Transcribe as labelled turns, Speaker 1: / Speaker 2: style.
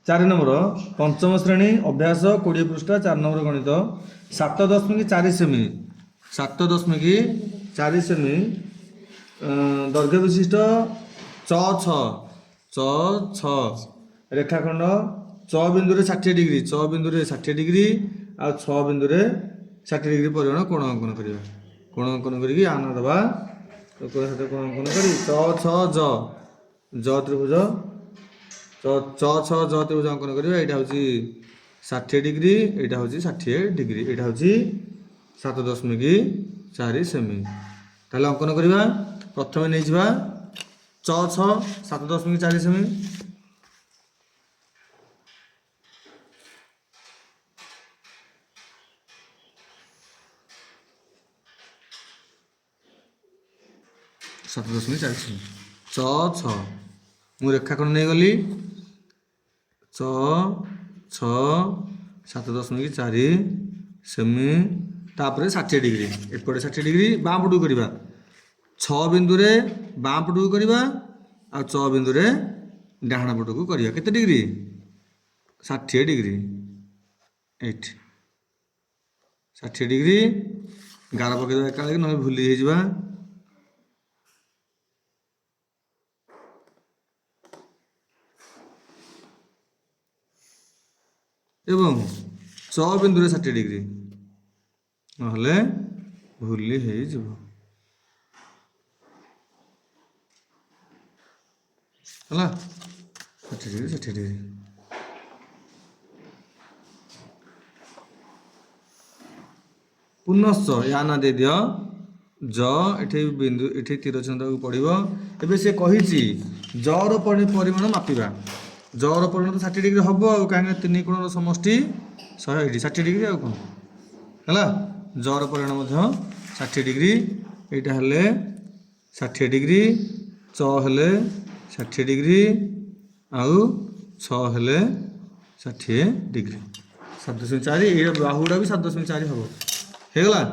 Speaker 1: 4 number पंचम श्रेणी अभ्यास 20 पृष्ठा 4 नंबर गणित 7.4 सेमी 7.4 सेमी दैर्घ्य विशिष्ट च 6 रेखाखंड च बिंदु 60 डिग्री च बिंदु 60 डिग्री आ 6 बिंदु 60 डिग्री परिमाण कोण अंकन करिया कोण अंकन करी आना दबा तो कोण साथे कोण अंकन करी च 6 ज त्रिभुज च 6 ज त्रिभुज अंकन करिया एटा होची 60 डिग्री एटा होची 60 डिग्री एटा होची 7.4 सेमी ताले अंकन करिवा प्रथमे नै जिवा च 6 7.4 सेमी सात दशमिक 4 सेमी च 6 मु रेखाखंड नहीं गली च 6 7.4 सेमी तापर 60 डिग्री एपटे 60 डिग्री बाँ पटू करवा 6 बिंदु रे बाँ पटू करवा आ 6 बिंदु रे डाहाण पटू करवा केते डिग्री 60 डिग्री 8 60 डिग्री गार पकड़ एका ना भूली जा एवं 6 बिंदु 60 डिग्री नहले भूली है जीव हला 60 डिग्री 60 डिग्री पुनश्च या ना दे दियो ज एठी बिंदु एठी तीर चिन्ह को पड़िबो एबे से कहिची ज रो परिमाण मापिबा जर परिमाण 60 डिग्री हम कहीं 3 कोण समष्टि 180 60 डिग्री आउ कौन है जर परिमाण 60 डिग्री यहाँ हेले 60 डिग्री च हेले 60 डिग्री आउ 6 हेले 60 डिग्री 7.4 ये बाहुड़ा भी 7.4 हम होगला।